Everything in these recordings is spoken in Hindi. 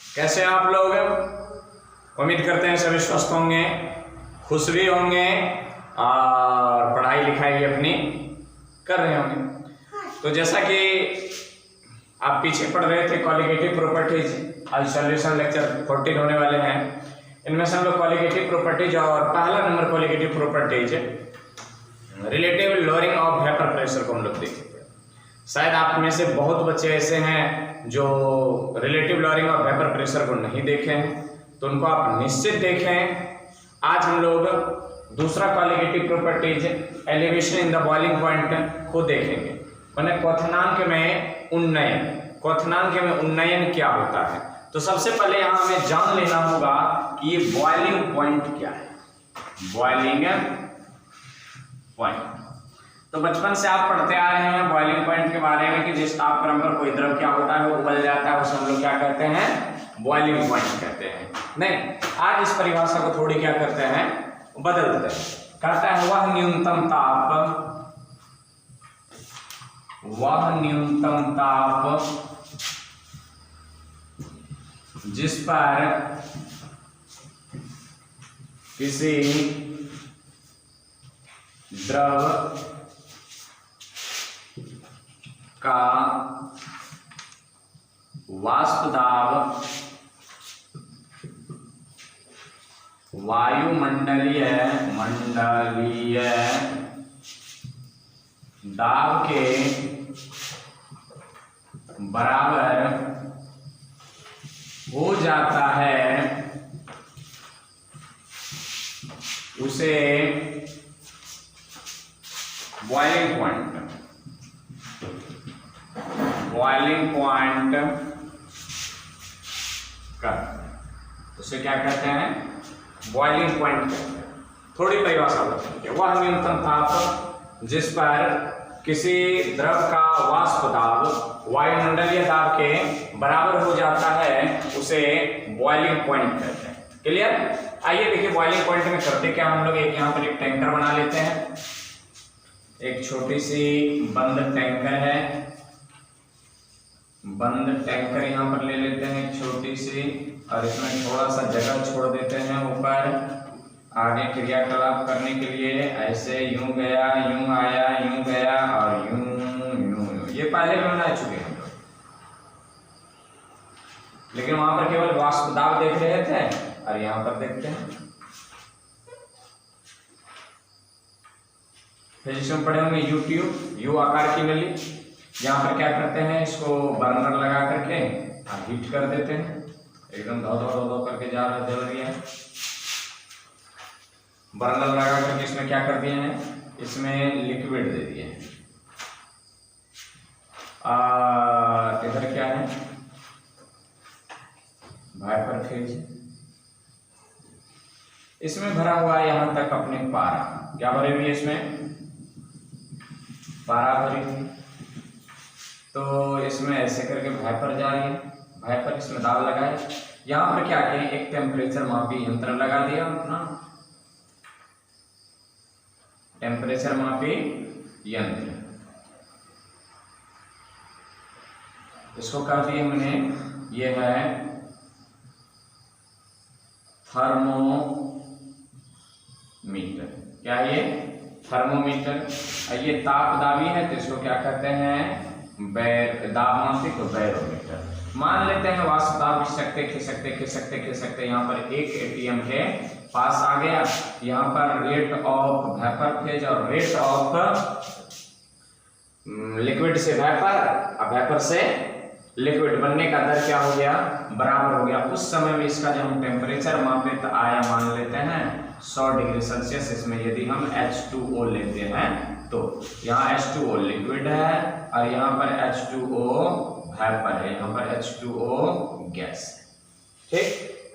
कैसे हैं आप लोग? उम्मीद करते हैं सभी स्वस्थ होंगे, खुश भी होंगे और पढ़ाई लिखाई भी अपनी कर रहे होंगे। तो जैसा कि आप पीछे पढ़ रहे थे कॉलिगेटिव प्रॉपर्टीज, आज सॉल्यूशन लेक्चर 14 होने वाले हैं। इनमें से हम लोग कॉलिगेटिव प्रॉपर्टीज और पहला number colligative properties relative lowering of vapour pressure को हम लोग देखेंगे। शायद आप में से बहुत बच्चे ऐसे हैं जो relative lowering of vapour pressure को नहीं देखे हैं, तो उनको आप निश्चित देखें। आज हम लोग दूसरा colligative properties elevation in the boiling point को देखेंगे। मैंने क्वथनांक में उन्नयन, क्वथनांक में उन्नयन क्या होता है। तो सबसे पहले यहाँ हमें जान लेना होगा कि ये बॉइलिंग पॉइंट क्या है। बॉइलिंग पॉइंट, तो बचपन से आप पढ़ते आ रहे हैं बॉइलिंग पॉइंट के बारे में कि जिस ताप क्रम पर कोई द्रव क्या होता है वो उबल जाता है, उसे हम लोग क्या कहते हैं, बॉइलिंग पॉइंट कहते हैं। नहीं, आज इस परिभाषा को थोड़ी क्या करते हैं, बदल देते हैं। कहता है वह न्यूनतम ताप जिस पर किसी द्रव का वाष्प दाब वायुमंडलीय दाब के बराबर हो जाता है, उसे बॉइलिंग पॉइंट करते हैं। उसे क्या कहते हैं, बॉइलिंग पॉइंट कहते हैं। थोड़ी परिभाषा बताइए। वह न्यूनतम ताप जिस पर किसी द्रव का वाष्प दाब वायुमंडलीय दाब के बराबर हो जाता है, उसे बॉइलिंग पॉइंट कहते हैं। क्लियर? आइए देखिए बॉइलिंग पॉइंट में करते क्या हम लोग। एक यहाँ पर एक टैंकर बना लेते हैं, एक छोटी सी बंद टैंकर है, बंद टैंकर यहाँ पर ले लेते हैं एक छोटी सी, और इसमें थोड़ा सा जगह छोड़ देते हैं ऊपर आगे क्रियाकलाप करने के लिए। ऐसे यूं गया, यूं आया, यूं गया और यूं यूं। ये पहले भी बना चुके हैं हम लोग, लेकिन वहां पर केवल वाष्प दाब देख रहे थे और यहाँ पर देखते हैं। फिर जिसमें पढ़े होंगे यू ट्यूब, यू आकार की नली। यहाँ पर क्या करते हैं, इसको बर्नर लगा करके हीट कर देते हैं, एकदम धो धो धो धो करके जा रहा जल रही है। बर्नर लगा करके इसमें क्या कर दिए हैं, इसमें लिक्विड दे दिए हैं। इधर क्या है, वेपर फेज, इसमें भरा हुआ है यहाँ तक अपने पारा। क्या भरी हुई है इसमें, पारा भरी हुई। तो इसमें ऐसे करके वेपर जा रही है, वेपर इसमें दाब लगाए। यहाँ पर क्या किया, एक टेम्परेचर मापी यंत्र लगा दिया अपना, टेम्परेचर मापी यंत्र। इसको कर दिए हमने, ये है थर्मोमीटर। क्या है ये, थर्मोमीटर। ये तापदाबी है तो इसको क्या कहते हैं, दाब मापी को बैरोमीटर। मान लेते हैं वाष्प दाब खिसकते यहाँ पर 1 atm के पास आ गया। यहाँ पर रेट ऑफ वेपर फेज और रेट ऑफ लिक्विड से वेपर और वेपर से लिक्विड बनने का दर क्या हो गया, बराबर हो गया। उस समय में इसका जब हम टेम्परेचर मापे तो आया, मान लेते हैं 100 डिग्री सेल्सियस। इसमें यदि हम H2O लेते हैं तो यहाँ H2O लिक्विड है और यहाँ पर H2O वेपर है, यहाँ पर H2O गैस। ठीक,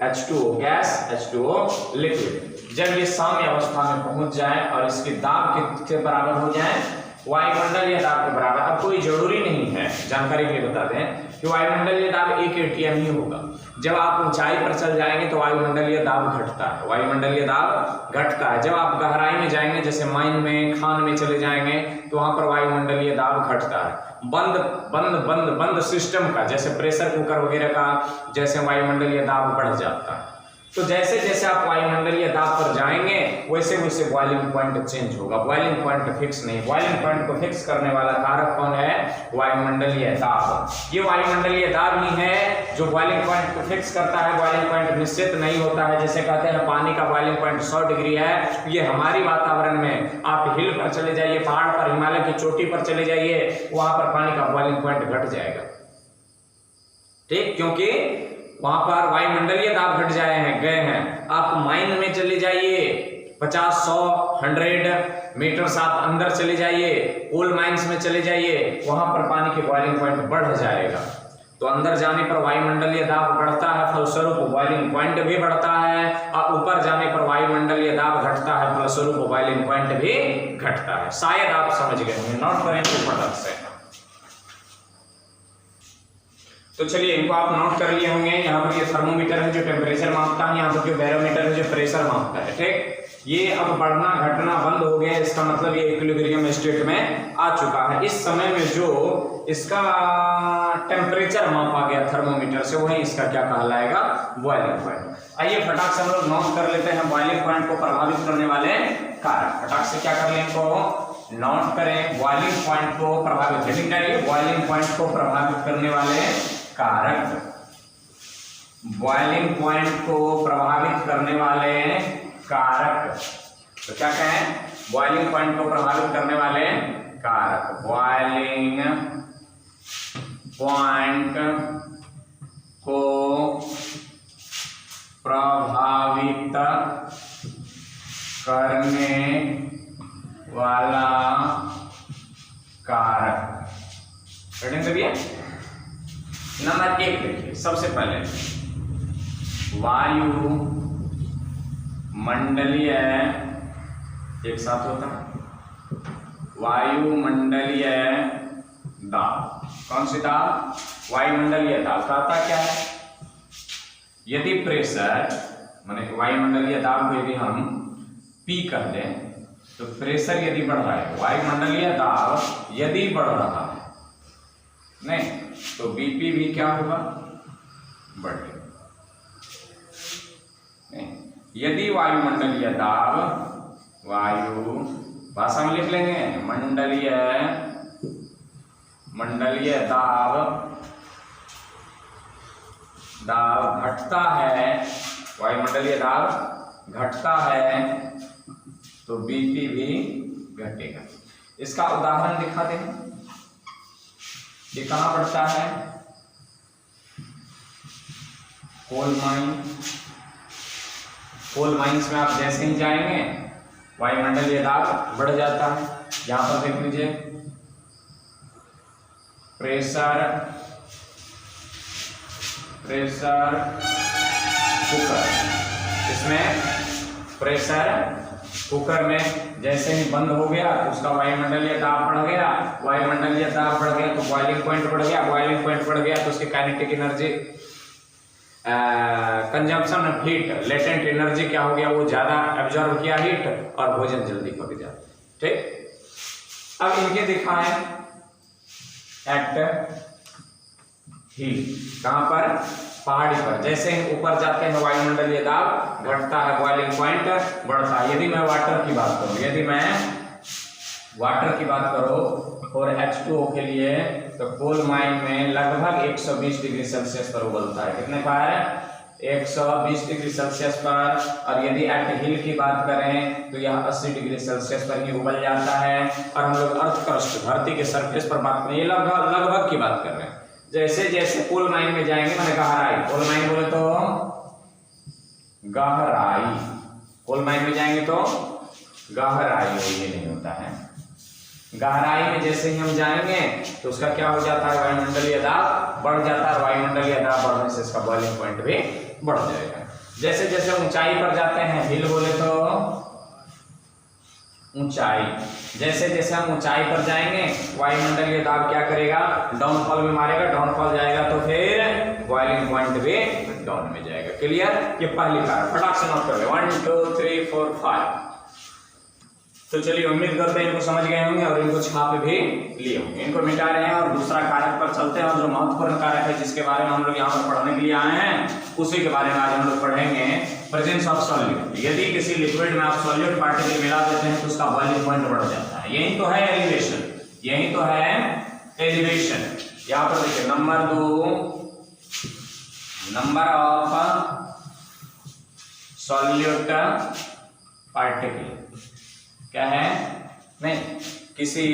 H2O गैस, H2O लिक्विड। जब ये साम्य अवस्था में पहुंच जाए और इसके दाब के बराबर हो जाए, वायुमंडल या दाब के बराबर। अब कोई जरूरी नहीं है, जानकारी के लिए बता दें कि वायुमंडलीय दाब 1 atm ही होगा। जब आप ऊंचाई पर चल जाएंगे तो वायुमंडलीय दाब घटता है, वायुमंडलीय दाब घटता है। जब आप गहराई में जाएंगे, जैसे माइन में, खान में चले जाएंगे, तो वहां पर वायुमंडलीय दाब घटता है। बंद सिस्टम का, जैसे प्रेशर कुकर वगैरह का, जैसे वायुमंडलीय दाब बढ़ जाता है। तो जैसे जैसे आप वायुमंडलीय दाब पर जाएंगे वैसे वैसे बॉइलिंग पॉइंट चेंज होगा। बॉइलिंग पॉइंट फिक्स नहीं। बॉइलिंग पॉइंट को फिक्स करने वाला कारक कौन है? वायुमंडलीय दाब। ये वायुमंडलीय दाब ही है जो बॉइलिंग पॉइंट को फिक्स करता है। बॉइलिंग पॉइंट निश्चित नहीं होता है। जैसे कहते हैं पानी का बॉइलिंग पॉइंट 100 डिग्री है, ये हमारी वातावरण में, आप हिल पर चले जाइए, पहाड़ पर, हिमालय की चोटी पर चले जाइए, वहां पर पानी का बॉइलिंग पॉइंट घट जाएगा। ठीक, क्योंकि वहां पर वायुमंडलीय दाब घट गए हैं। आप माइन में चले जाइए, 50, 100, 100 मीटर से आप अंदर चले जाइए, कोल माइंस में चले जाइए, वहां पर पानी के बॉइलिंग पॉइंट बढ़ जाएगा। तो अंदर जाने पर वायुमंडलीय दाब बढ़ता है, फलस्वरूप बॉइलिंग पॉइंट भी बढ़ता है, और ऊपर जाने पर वायुमंडलीय दाब घटता है, फलस्वरूप बॉइलिंग पॉइंट भी घटता है। शायद आप समझ गए होंगे, नोट करें फटाक से। तो चलिए, इनको आप नोट कर लिए होंगे। यहाँ पर ये थर्मोमीटर है जो टेम्परेचर मापता है, यहाँ पर जो बैरोमीटर है जो प्रेशर मापता है। ठीक, ये अब बढ़ना घटना बंद हो गया, इसका मतलब ये इक्विलिब्रियम स्टेट में आ चुका है। इस समय में जो इसका टेम्परेचर मापा गया थर्मोमीटर से, वही इसका क्या कहलाएगा? Boiling point. आइए फटाक से हम लोग नोट कर लेते हैं बॉइलिंग पॉइंट को प्रभावित करने वाले कारक। फटाक से क्या कर लें, इनको नोट करें। बॉइलिंग पॉइंट को प्रभावित, हेडिंग करिए, बॉइलिंग पॉइंट को प्रभावित करने वाले कारक। बॉइलिंग पॉइंट को प्रभावित करने वाले कारक, तो क्या कहें? बॉइलिंग पॉइंट को प्रभावित करने वाले कारक। बॉइलिंग पॉइंट को प्रभावित करने वाला कारक। हेडिंग करिए। नंबर 1 देखिए, सबसे पहले वायु मंडलीय, एक साथ होता है, वायुमंडलीय दाब। कौन सी दाब? वायुमंडलीय दाब। कहता क्या है? यदि प्रेशर, माने वायुमंडलीय दाब को यदि हम P कर दें, तो प्रेशर यदि बढ़ रहा है, वायुमंडलीय दाब यदि बढ़ रहा है, नहीं तो BP भी क्या होगा? बढ़ेगा। यदि वायुमंडलीय दाब, वायु भाषा में लिख लेंगे, मंडलीय दाब घटता है, वायुमंडलीय दाब घटता है, तो BP भी घटेगा। इसका उदाहरण दिखा दें। ये कहाँ बढ़ता है? Coal mine. कोल माइंस में आप जैसे ही जाएंगे वायुमंडलीय दाब बढ़ जाता है। यहां पर देख लीजिए, प्रेशर कुकर, इसमें प्रेशर कुकर में जैसे ही बंद हो गया तो उसका वायुमंडलीय दाब बढ़ गया, वायुमंडलीय दाब बढ़ गया तो बॉइलिंग पॉइंट बढ़ गया, बॉइलिंग पॉइंट बढ़ गया तो उसकी kinetic energy, consumption of heat, latent energy क्या हो गया? वो ज्यादा एब्जॉर्ब किया हीट और भोजन जल्दी पक जाता। ठीक, अब इनके दिखाएं एट हीट, कहां पर? पहाड़ी पर। जैसे ही ऊपर जाते हैं वायुमंडलीय दाब घटता है, बॉइलिंग पॉइंट बढ़ता है। यदि मैं वाटर की बात करूं, और H2O के लिए, तो कोल माइन में लगभग 120 डिग्री सेल्सियस पर उबलता है। कितने पर? 120 डिग्री सेल्सियस पर। और यदि एट हिल की बात करें तो यह 80 डिग्री सेल्सियस पर ही उबल जाता है। और हम लोग अर्थ क्रस्ट, धरती के सरफेस पर बात करें, ये लगभग की बात कर रहे हैं। जैसे जैसे कोल माइन में जाएंगे, मैंने गहराई, कोल माइन बोले तो गहराई, कोल माइन में जाएंगे तो गहराई, ये नहीं होता है। गहराई में जैसे ही हम जाएंगे तो उसका क्या हो जाता है? वायुमंडलीय दाब बढ़ जाता है। वायुमंडलीय दाब बढ़ने से इसका बॉइलिंग पॉइंट भी बढ़ जाएगा। जैसे जैसे ऊंचाई पर जाते हैं, हिल बोले तो ऊंचाई। जैसे जैसे हम ऊंचाई पर जाएंगे वायुमंडलीय दाब क्या करेगा, डाउनफॉल में मारेगा, डाउनफॉल जाएगा तो फिर बॉइलिंग पॉइंट भी डाउन में जाएगा। क्लियर? ये पहली कार फटाक से नोट कर ले, 1 2 3 4 5। तो चलिए उम्मीद करते हैं इनको समझ गए होंगे और इनको छाप भी लिए होंगे। इनको मिटा रहे हैं और दूसरा कारक पर चलते हैं। और जो महत्वपूर्ण कारक है जिसके बारे में हम लोग यहाँ पर पढ़ने के लिए आए हैं उसी के बारे में आज हम लोग पढ़ेंगे, प्रेजेंस ऑफ सॉल्यूट। यदि किसी लिक्विड में आप सॉल्यूट पार्टिकल मिला देते हैं तो उसका बॉइलिंग पॉइंट बढ़ जाता है। यही तो है एलिवेशन, यही तो है एलिवेशन। यहाँ पर देखिए number 2, number of solute particle क्या है, नहीं किसी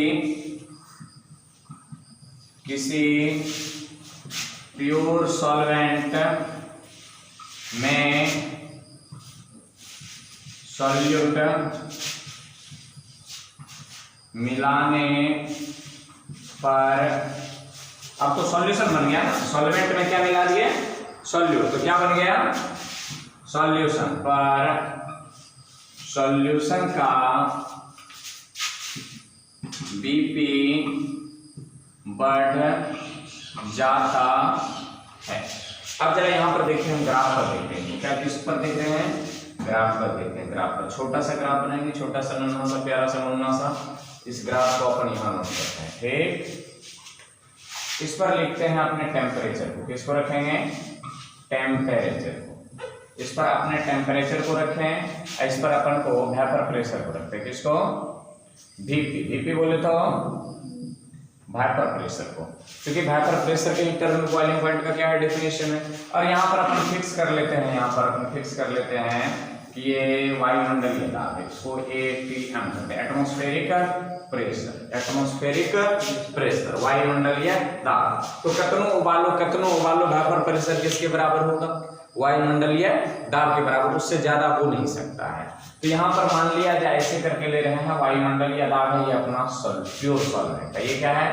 प्योर सॉल्वेंट में सॉल्यूट मिलाने पर, अब तो सॉल्यूशन बन गया ना, सॉल्वेंट में क्या मिला दिए, सॉल्यूट, तो क्या बन गया सॉल्यूशन। पर सॉल्यूशन का बीपी बढ़ जाता है। अब जरा यहां पर देखिए, हम ग्राफ पर देखते हैं, क्या किस पर देख रहे हैं, ग्राफ पर देखते हैं। ग्राफ पर छोटा सा ग्राफ बनाएंगे, छोटा सा नन्हा सा प्यारा सा मुन्ना सा, इस ग्राफ को अपन यहां नोट करते हैं। ठीक, इस पर लिखते हैं अपने टेम्परेचर को, किसको रखेंगे, टेम्परेचर को। इस पर अपने टेम्परेचर को रखें, इस पर अपन को वेपर प्रेशर को रखते हैं, किसको, VP। VP बोले तो वेपर प्रेशर को, क्योंकि वेपर प्रेशर के टर्म में बॉइलिंग पॉइंट का क्या है, डेफिनेशन है। और यहाँ पर अपन फिक्स कर लेते हैं, यहाँ पर अपन फिक्स कर लेते हैं कि ये वायुमंडलीय दाब है, इसको ATM कहते हैं, एटमॉस्फेरिक प्रेशर, एटमॉस्फेरिक प्रेशर, वायुमंडलीय दाब। तो कितनो उबालो वेपर प्रेशर किसके बराबर होगा, वायुमंडलीय दाब के बराबर, उससे ज्यादा हो नहीं सकता है। तो यहाँ पर मान लिया जाए, ऐसे करके ले रहे हैं, वायुमंडलीय दाब है ये अपना प्योर सॉल्वेंट है, ये क्या है,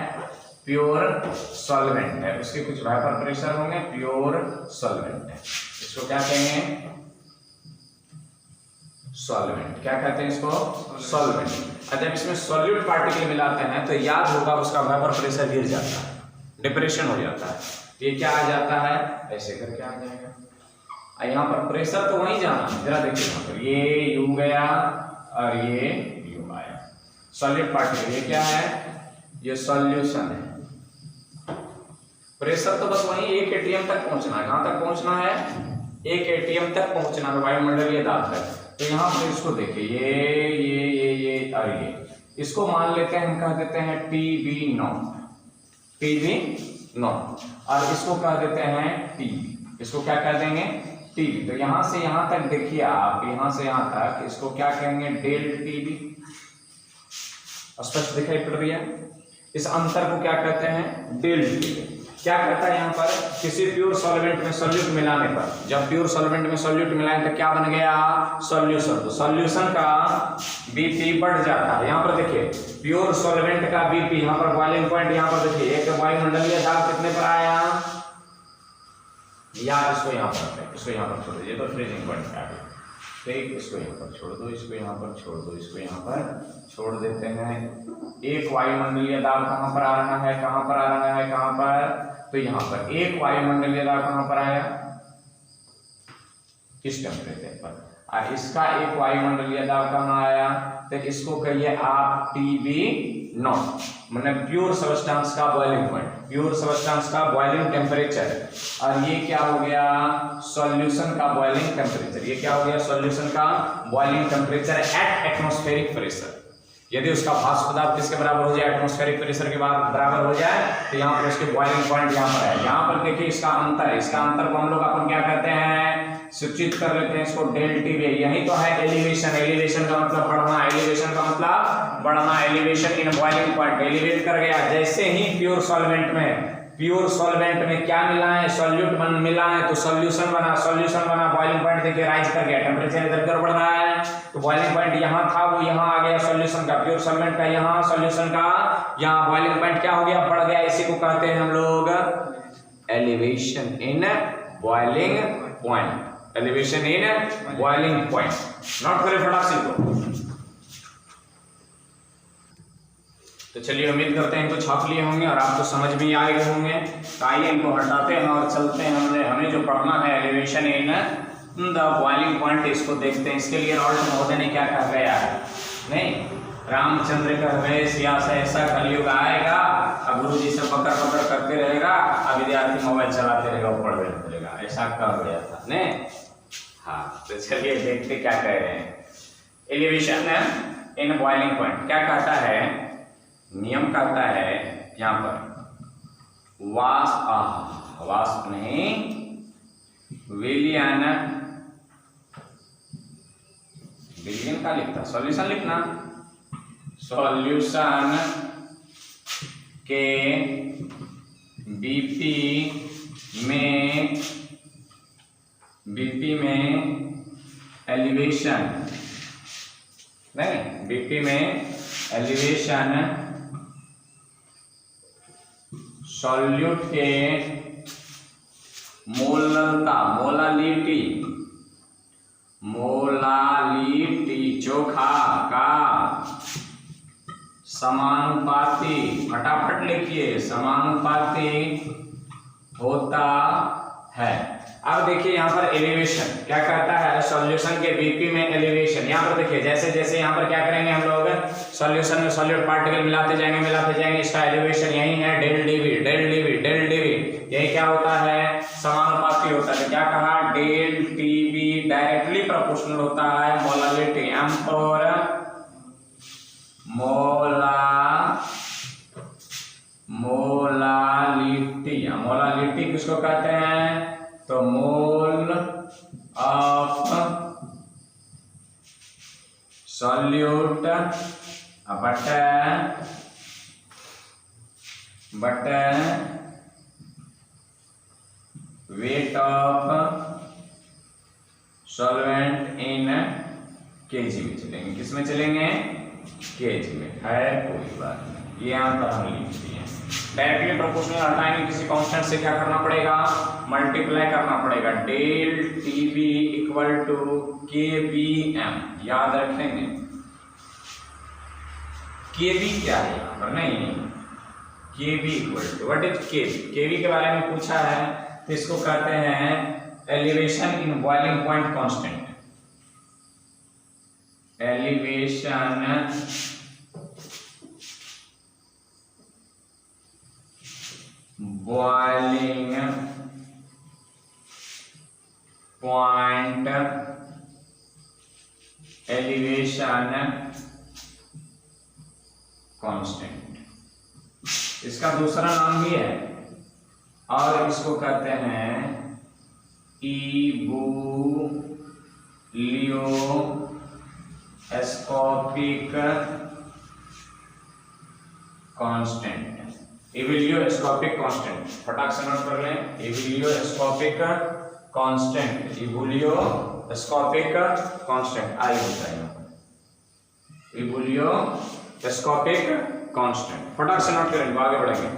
प्योर सॉल्वेंट है, उसके कुछ वेपर प्रेशर होंगे, प्योर सॉल्वेंट है। इसको क्या कहेंगे, सॉल्वेंट। क्या कहते हैं इसको, सॉल्वेंट। जब इसमें सॉल्यूट पार्टिकल मिलाते हैं तो याद होगा उसका वेपर प्रेशर गिर जाता है, डिप्रेशन हो जाता है। ये क्या आ जाता है, ऐसे करके आ जाएगा। यहाँ पर प्रेशर तो वहीं जाना है, जरा देखिए यहाँ पर ये यू गया और ये यू आया, सॉलिड पार्टिकल। ये क्या है, ये सॉल्यूशन है। प्रेशर तो बस वहीं 1 atm तक पहुंचना है, कहां तक पहुंचना है, 1 atm तक पहुंचना है वायुमंडलीय दाब तक। तो यहाँ पर इसको देखिए, ये और ये, इसको मान लेते हैं, हम कह देते हैं TB0, और इसको कह देते हैं TB, इसको क्या कह देंगे, TB। तो यहां से यहां तक देखिए आप, यहां से यहां तक इसको क्या कहेंगे, डेल TB। स्पष्ट दिखाई पड़ रही है, इस अंतर को क्या कहते हैं, डेल TB। क्या कहता है यहाँ पर, किसी प्योर सॉल्वेंट में सॉल्यूट मिलाने पर, जब प्योर सॉल्वेंट में सॉल्यूट मिलाएं तो क्या बन गया, सॉल्यूशन। तो सॉल्यूशन का BP बढ़ जाता है। यहाँ पर देखिए प्योर सॉल्वेंट का BP, यहाँ पर बॉइलिंग पॉइंट, यहाँ पर देखिए एक वायुमंडलीय दाब कितने पर आया, या इसको यहाँ पर, इसको यहाँ पर छोड़ दीजिए, तो फ्रीजिंग पॉइंट आ गया। ठीक, इसको यहाँ पर छोड़ दो, इसको यहाँ पर छोड़ दो, इसको यहाँ पर छोड़ देते हैं। एक वायुमंडलीय दाब कहाँ पर आ रहा है, कहाँ पर आ रहा है, कहाँ पर, तो यहाँ पर एक वायुमंडलीय दाब कहाँ पर आया, इस टेम्परेचर पर, और इसका एक वायुमंडलीय दाब कहाँ आया, तो इसको कहिए आप TB0, मतलब प्योर सबस्टेंस का बॉइलिंग पॉइंट, प्योर सबस्टेंस का बॉइलिंग टेम्परेचर। और ये क्या हो गया, सॉल्यूशन का बॉइलिंग टेम्परेचर। ये क्या हो गया, सॉल्यूशन का boiling temperature at atmospheric pressure. यदि उसका भाप दाब किसके बराबर हो जाए, एटमॉस्फेरिक प्रेशर के बराबर हो जाए, तो यहाँ पर उसके बॉइलिंग पॉइंट यहाँ पर है। यहाँ पर देखिए इसका अंतर है, इसका अंतर को हम लोग अपन क्या कहते हैं, सूचित कर लेते हैं इसको डेल TB। यही तो है एलिवेशन। एलिवेशन का मतलब बढ़ना, एलिवेशन का मतलब बढ़ना, elevation in boiling point, elevate कर गया। जैसे ही प्योर सॉल्वेंट में क्या मिला है, सॉल्यूट मिला है, तो सॉल्यूशन बना, बॉइलिंग पॉइंट देखिए राइज कर गया, टेम्परेचर इधर उधर बढ़ रहा है, तो बॉइलिंग पॉइंट यहाँ था वो यहाँ आ गया, सॉल्यूशन का, प्योर सॉल्वेंट का यहाँ, सॉल्यूशन का यहाँ, बॉइलिंग पॉइंट क्या हो गया, बढ़ गया। इसी को कहते हैं हम लोग elevation in boiling point, elevation in boiling point. Note करें फटाक से को, तो चलिए उम्मीद करते हैं इनको छाप लिए होंगे और आपको समझ में आ गए होंगे। तो आइए इनको हटाते हैं और चलते हैं। हमें जो पढ़ना है elevation in the boiling point, इसको देखते हैं। इसके लिए रॉल्ट महोदय ने क्या कहा गया है, नहीं, रामचंद्र का वेश या से ऐसा कलयुग आएगा, अब गुरु जी से पकड़ पकड़ करते रहेगा, अब विद्यार्थी मोबाइल चलाते रहेगा, पढ़ रहेगा, ऐसा कहा गया था नहीं। हाँ, तो चलिए देखते क्या कह रहे हैं। एलिवेशन इन बॉइलिंग पॉइंट क्या कहता है, नियम कहता है यहाँ पर वाष्प नहीं, विलियन का लिखता, सॉल्यूशन लिखना, सॉल्यूशन के बीपी में एलिवेशन, नहीं, बीपी में एलिवेशन सॉल्यूट के मोलालिटी चोखा का समानुपाती, फटाफट लिखिए, समानुपाती होता है। अब देखिए यहाँ पर एलिवेशन क्या कहता है, सॉल्यूशन के बीपी में एलिवेशन। यहाँ पर देखिए जैसे जैसे यहाँ पर क्या करेंगे हम लोग, सॉल्यूशन में सॉल्यूट पार्टिकल मिलाते जाएंगे, इसका एलिवेशन यही है डेल डीवी। यही क्या होता है, समानुपाती होता है। क्या कहा, डेल टीवी डायरेक्टली प्रोपोर्शनल होता है मोलालिटी एम और मोलालिटी किसको कहते हैं, तो मोल ऑफ सॉल्यूट बटे weight of solvent in KG में चलेंगे। किस में चलेंगे, केजी में, है कोई बात नहीं, ये यहाँ पर हम लिख दिए। डायरेक्टली प्रोपोर्शनल हटाएंगे, किसी कांस्टेंट से क्या करना पड़ेगा, मल्टीप्लाई करना पड़ेगा। Del TB equal to KBM, याद रखेंगे। केबी क्या है यहाँ पर, नहीं, KB equal to what is KB. KB के बारे में पूछा है तो इसको कहते हैं elevation in boiling point constant. Elevation boiling point elevation constant, इसका दूसरा नाम भी है और इसको कहते हैं इबुलियोस्कोपिक कांस्टेंट। इबुलियोस्कोपिक कांस्टेंट, फटाक से नोट कर लें, इबुलियोस्कोपिक कांस्टेंट, इबुलियोस्कोपिक कांस्टेंट आई होता है, इबुलियोस्कोपिक कांस्टेंट, फटाक से नोट करेंगे, आगे बढ़ेंगे।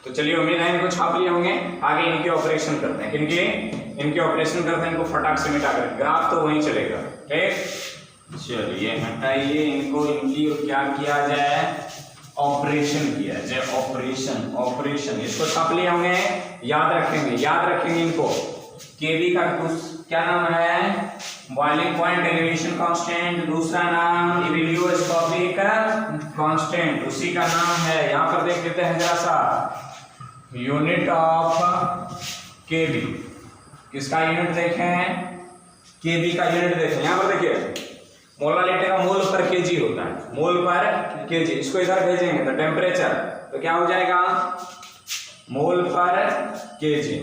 तो चलिए उम्मीद है इनको छाप लिए होंगे। आगे इनके ऑपरेशन करते हैं, इनके ऑपरेशन करते हैं, इनको फटाक से मिटा कर, ग्राफ तो वहीं चलेगा, ठीक। चलिए हटाइए इनको, इनकी क्या किया जाए, ऑपरेशन किया जाए, ऑपरेशन इसको छाप लिए होंगे, याद रखेंगे इनको। केबी का क्या नाम है, बॉइलिंग पॉइंट एलिवेशन कांस्टेंट, दूसरा नाम इबुलियोस्कोपिक कांस्टेंट, उसी का नाम है। यहाँ पर देख लेते हैं जरा सा, यूनिट ऑफ केबी, किसका यूनिट देखें, केबी का यूनिट देखें। यहाँ पर देखिए मोलालिटी का मोल पर केजी होता है, मोल पर केजी, इसको इधर भेजेंगे तो टेम्परेचर, तो क्या हो जाएगा, मोल पर केजी।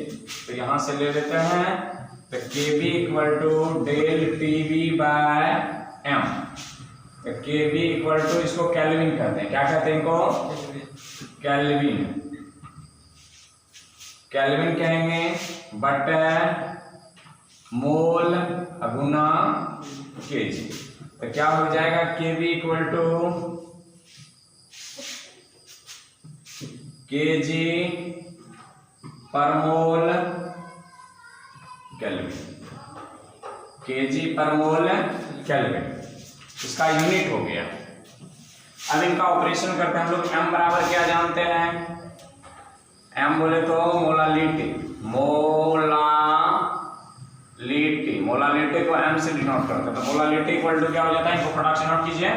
तो यहां से ले लेते हैं, तो KB equal to del TB by M. तो केबी इक्वल टू, इसको केल्विन कहते हैं, क्या कहते हैं इनको, केल्विन कहेंगे, बट मोल गुना केजी। तो क्या हो जाएगा, केबी इक्वल टू केजी पर मोल केल्विन, केजी पर मोल केल्विन, इसका यूनिट हो गया। अब इनका ऑपरेशन करते हैं हम लोग। m बराबर क्या जानते हैं, m बोले तो मोलालिटी, मोलालिटी को m से डिनोट करते हैं। तो मोलालिटी इक्वल टू क्या हो जाता है, इनको फटाक से नोट कीजिए।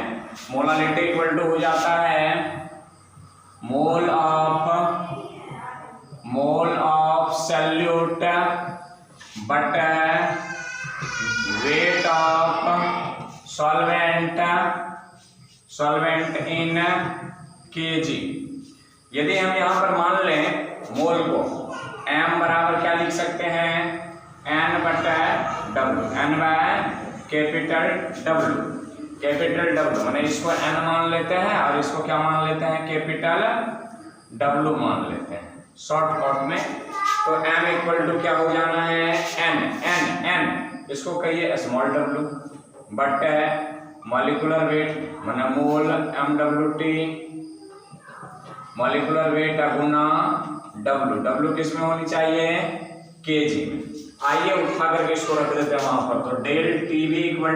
मोलालिटी इक्वल टू हो जाता है मोल ऑफ सॉल्यूट बटा weight of solvent in KG. यदि हम यहाँ पर मान लें मोल को, m बराबर क्या लिख सकते हैं, n बटा W, n by capital W, मैंने इसको n मान लेते हैं और इसको क्या मान लेते हैं, कैपिटल W मान लेते हैं शॉर्टकट में। तो m इक्वल टू क्या हो जाना है, n, इसको कहिए small w, but molecular weight माना मोल MWT, मॉलिक्यूलर वेट गुना W किस में होनी चाहिए, kg में। आइए उठा करके इसको रख देते हैं वहां पर। तो डेल टीवी इक्वल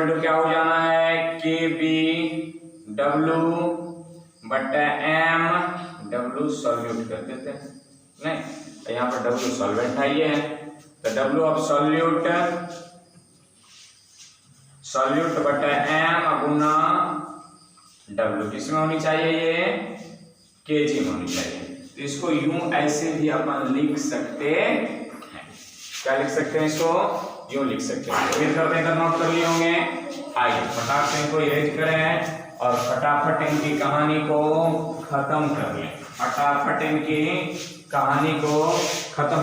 टू क्या हो जाना है, KBW बटा MW सॉल्यूट कर देते हैं, नहीं तो यहाँ पर W सॉल्वेंट है ये है। तो W ऑफ सॉल्यूट बटा M गुना W किसमें होनी चाहिए, ये kg में होनी चाहिए। तो इसको यूं ऐसे भी अपन लिख सकते हैं, क्या लिख सकते हैं, इसको यूं लिख सकते हैं। फिर करते हैं, नोट कर लिए होंगे। आइए फटाक से इनको इरेज करें और फटाफट इनकी कहानी को खत्म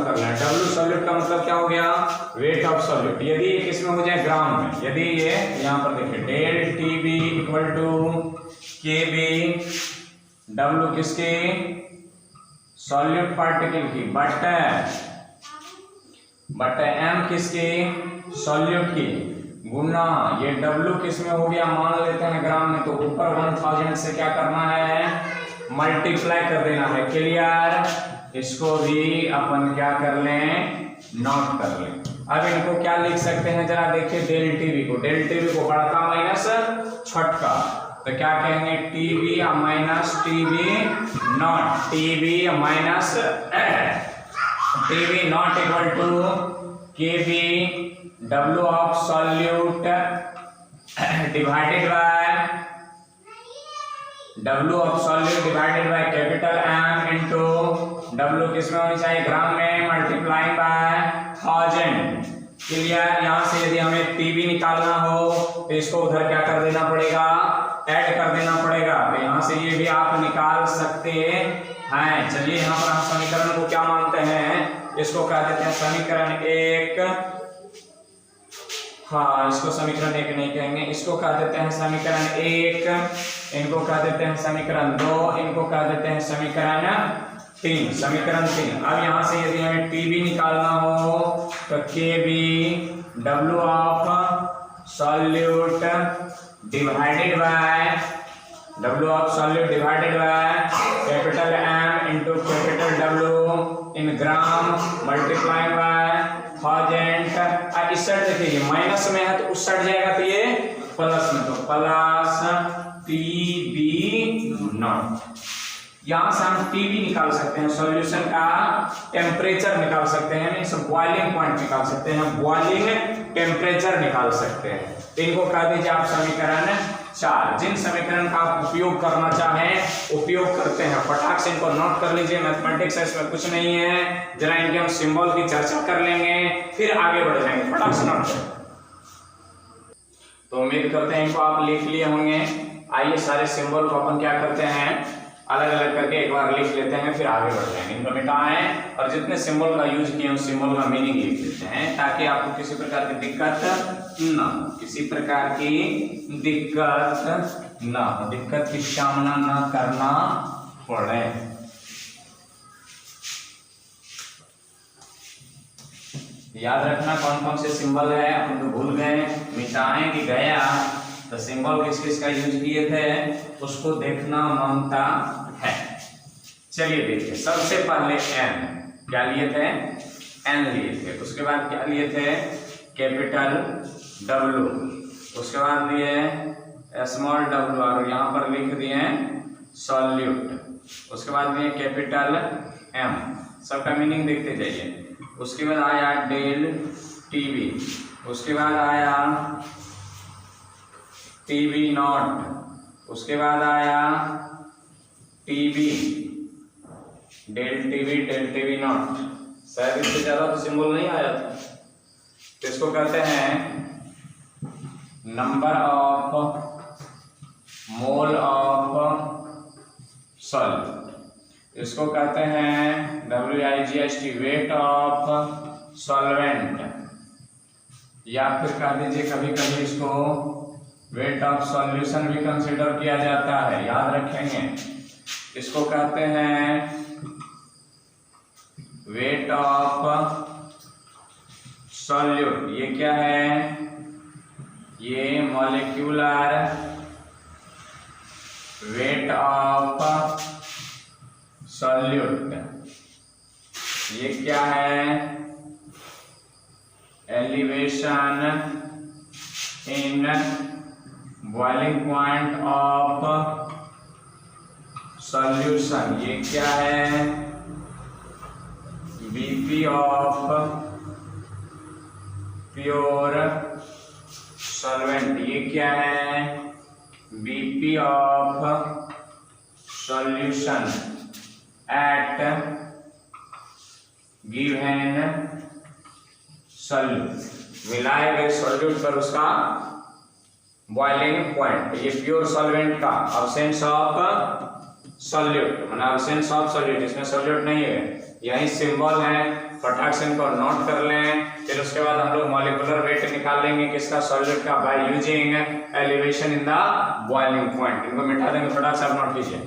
कर लें, W सॉल्यूट का मतलब क्या हो गया, वेट ऑफ सॉल्यूट। यदि ये किसमें हो जाए, ग्राम में, यदि ये यहाँ पर देखिए del TB equal to KBW किसकी, सॉल्यूट पार्टिकल की, बट M किसकी, सॉल्यूट की, गुना ये W किसमें हो गया, मान लेते हैं ग्राम में। तो ऊपर 1000 से क्या करना है, मल्टीप्लाई कर देना है। क्लियर, इसको भी अपन क्या कर लें, नोट कर लें। अब इनको क्या लिख सकते हैं, जरा देखिए डेल टीवी को बढ़ता माइनस छटका, तो क्या कहेंगे, TB minus TB not equal to KBW of solute divided by capital M into W किसमें होनी चाहिए, ग्राम में, मल्टीप्लाइंग बाय 1000। क्लियर, यहाँ से यदि हमें टीबी निकालना हो तो इसको उधर क्या कर देना पड़ेगा, ऐड कर देना पड़ेगा। तो यहाँ से ये भी आप निकाल सकते हैं। चलिए यहाँ पर हम समीकरण को क्या मानते हैं, इसको कह देते हैं समीकरण 1, हाँ इसको समीकरण 1 नहीं कहेंगे, इसको कह देते हैं समीकरण 1, इनको कह देते हैं समीकरण 2, इनको कह देते हैं समीकरण 3। अब यहाँ से यदि हमें टीबी निकालना हो तो KBW of solute divided by capital M into capital W in gram multiplied by 1000। अब इस साइड देखिए माइनस में है तो उस साइड जाएगा तो ये प्लस में, तो प्लस TB नॉट। यहाँ से हम टीबी निकाल सकते हैं, सॉल्यूशन का टेम्परेचर निकाल सकते हैं, मींस बॉइलिंग पॉइंट निकाल सकते हैं, बॉइलिंग टेम्परेचर निकाल सकते हैं। तो इनको कह दीजिए आप समीकरण 4। जिन समीकरण का आप उपयोग करना चाहें उपयोग करते हैं, फटाक से इनको नोट कर लीजिए। मैथमेटिक्स है, इसमें कुछ नहीं है, जरा इनके हम सिंबल की चर्चा कर लेंगे फिर आगे बढ़ जाएंगे, फटाक से नोट करें। तो उम्मीद करते हैं इनको आप लिख लिए होंगे। आइए सारे सिंबल को अपन क्या करते हैं, अलग अलग करके एक बार लिख लेते हैं, फिर आगे बढ़ जाएंगे। इनको मिटाएं और जितने सिंबल का यूज किए उस सिंबल का मीनिंग लिख लेते हैं, ताकि आपको किसी प्रकार की दिक्कत ना हो, दिक्कत की सामना ना करना पड़े। याद रखना कौन कौन से सिंबल है, अपन तो भूल गए, मिटाएं कि गया, तो सिंबल किस किस का यूज किए थे उसको देखना मांगता है। चलिए देखिए, सबसे पहले n क्या लिए थे, n लिए थे, उसके बाद क्या लिए थे, कैपिटल W, उसके बाद लिए स्मॉल डब्ल्यू आर, यहाँ पर लिख दिए हैं सॉल्यूट। उसके बाद दिए कैपिटल एम, सबका मीनिंग देखते जाइए। उसके बाद आया डेल टीवी, उसके बाद आया टीवी नॉट, उसके बाद आया टीवी, डेल टीवी नॉट। शायद इससे ज़्यादा तो सिंबल नहीं आया था। तो इसको कहते हैं number of mole of solute. इसको कहते हैं WIGHT, वेट ऑफ सॉल्वेंट, या फिर कह दीजिए कभी कभी इसको वेट ऑफ सॉल्यूशन भी कंसिडर किया जाता है, याद रखेंगे। इसको कहते हैं वेट ऑफ सॉल्यूट। ये क्या है? ये मॉलिक्यूलर वेट ऑफ सॉल्यूट। ये क्या है? Elevation in boiling point of solution. ये क्या है? BP of pure solvent. ये क्या है? BP of solution at given solute. मिलाए गए सॉल्यूट पर उसका बॉइलिंग पॉइंट। ये प्योर सॉल्वेंट का अब्सेंस ऑफ सॉल्यूट, माना अब्सेंस ऑफ सॉल्यूट, इसमें सॉल्यूट नहीं है, यही सिंबल है। फटाक से इनको नोट कर लें। फिर उसके बाद हम लोग मॉलिक्यूलर वेट निकाल लेंगे किसका? सॉल्यूट का, by using elevation in the boiling point. इनको मिटा देंगे, फटाक से आप नोट कीजिए।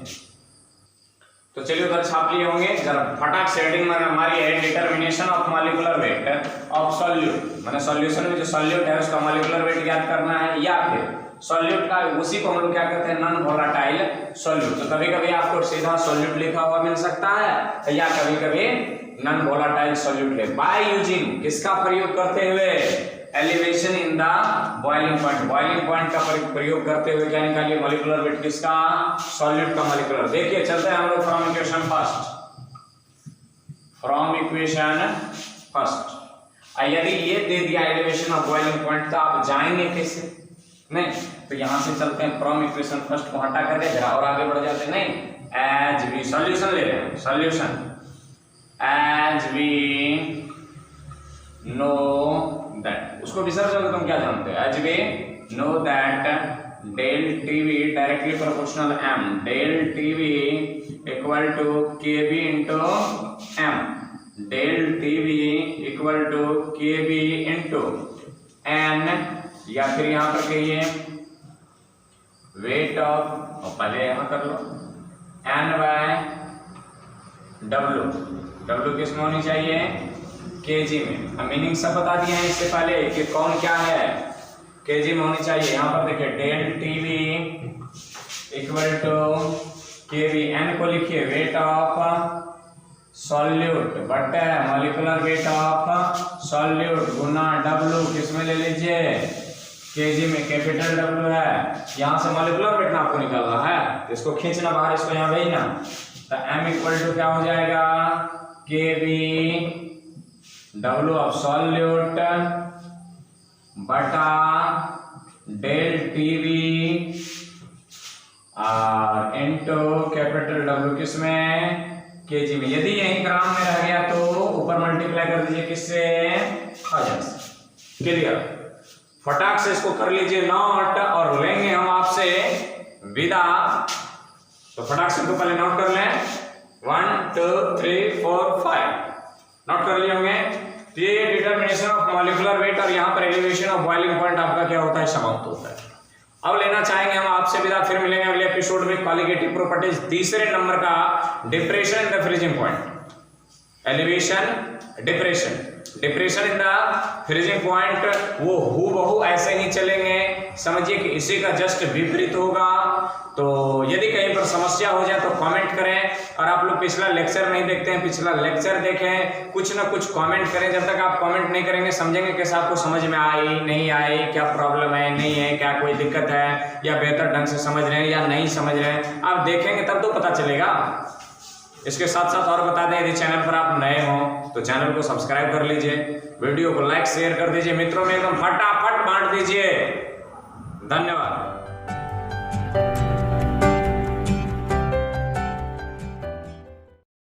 तो चलिए उधर छाप लिए होंगे, जरा फटाक से हेडिंग में हमारी है determination of molecular weight of solute, माने सॉल्यूशन में जो सॉल्यूट है उसका मॉलिक्यूलर वेट ज्ञात करना है, या फिर सॉल्यूट का, उसी को हम लोग क्या कहते हैं? Non volatile solute. तो कभी कभी आपको सीधा सॉल्यूट लिखा हुआ मिल सकता है, या कभी कभी नॉन वोलेटाइल सॉल्यूट ले। बाय यूजिंग किसका प्रयोग करते हुए? Elevation in the boiling point. Boiling point का प्रयोग करते हुए क्या निकालिए? मॉलिक्यूलर वेट किसका? सॉल्यूट का मॉलिक्यूलर। देखिए चलते हैं हम लोग फ्रॉम इक्वेशन फर्स्ट। यदि ये दे दिया एलिवेशन ऑफ बॉइलिंग पॉइंट, तो आप जाएंगे कैसे? नहीं, तो यहां से चलते हैं फ्रॉम इक्वेशन फर्स्ट को हटा कर दे जरा और आगे बढ़ जाते हैं। नहीं, एज वी सॉल्यूशन ले रहे हैं, solution as we know that, उसको विसर्ज जाओगे तुम क्या जानते हो? As we know that del TV directly proportional M, del TV equal to KB into M, del TV equal to KB into N, या फिर यहां पर कहिए वेट ऑफ, पहले यहां कर लो, एन बाय डब्ल्यू। डब्ल्यू किस में होनी चाहिए? केजी में। अब मीनिंग सब बता दिए हैं इससे पहले कि कौन क्या है, केजी में होनी चाहिए। यहां पर देखिए del TV equal to KB, N को लिखिए वेट ऑफ सॉल्यूट बटे मॉलिक्यूलर वेट ऑफ सॉल्यूट गुना डब्ल्यू किस में ले लीजिए? केजी में। कैपिटल डब्ल्यू है, यहां से मॉलिक्यूलर वेट आपको निकालना है, इसको खींचना बाहर, इसको यहां भेजना। तो m इक्वल टू क्या हो जाएगा? केबी डब्ल्यू ऑफ सॉल्यूट बटा डेल टीवी और इनटू कैपिटल डब्ल्यू किस में? केजी में। यदि यही ग्राम में रह गया तो ऊपर मल्टीप्लाई कर दीजिए किससे? 1000 से। क्लियर? फटाक से इसको कर लीजिए नोट और लेंगे हम आपसे विदा। तो फटाक से इनको पहले नोट कर लें, 1 2 3 4 5 नोट कर लिए होंगे। तो ये डिटर्मिनेशन ऑफ मॉलिक्यूलर वेट और यहाँ पर एलिवेशन ऑफ बॉइलिंग पॉइंट आपका क्या होता है? समाप्त होता है। अब लेना चाहेंगे हम आपसे विदा, फिर मिलेंगे अगले एपिसोड में। क्वालिटेटिव प्रॉपर्टीज तीसरे नंबर का depression in the freezing point, elevation depression. Depression in the freezing point वो हूबहू ऐसे ही चलेंगे, समझिए कि इसी का जस्ट विपरीत होगा। तो यदि कहीं पर समस्या हो जाए तो कमेंट करें, और आप लोग पिछला लेक्चर नहीं देखते हैं, पिछला लेक्चर देखें, कुछ ना कुछ कमेंट करें। जब तक आप कमेंट नहीं करेंगे समझेंगे कैसे आपको समझ में आई नहीं आई, क्या प्रॉब्लम है नहीं है, क्या कोई दिक्कत है, या बेहतर ढंग से समझ रहे हैं या नहीं समझ रहे हैं। आप देखेंगे तब तो पता चलेगा। इसके साथ साथ और बता दें, यदि चैनल पर आप नए हो तो चैनल को सब्सक्राइब कर लीजिए, वीडियो को लाइक शेयर कर दीजिए, मित्रों में एकदम फटाफट बांट दीजिए। धन्यवाद।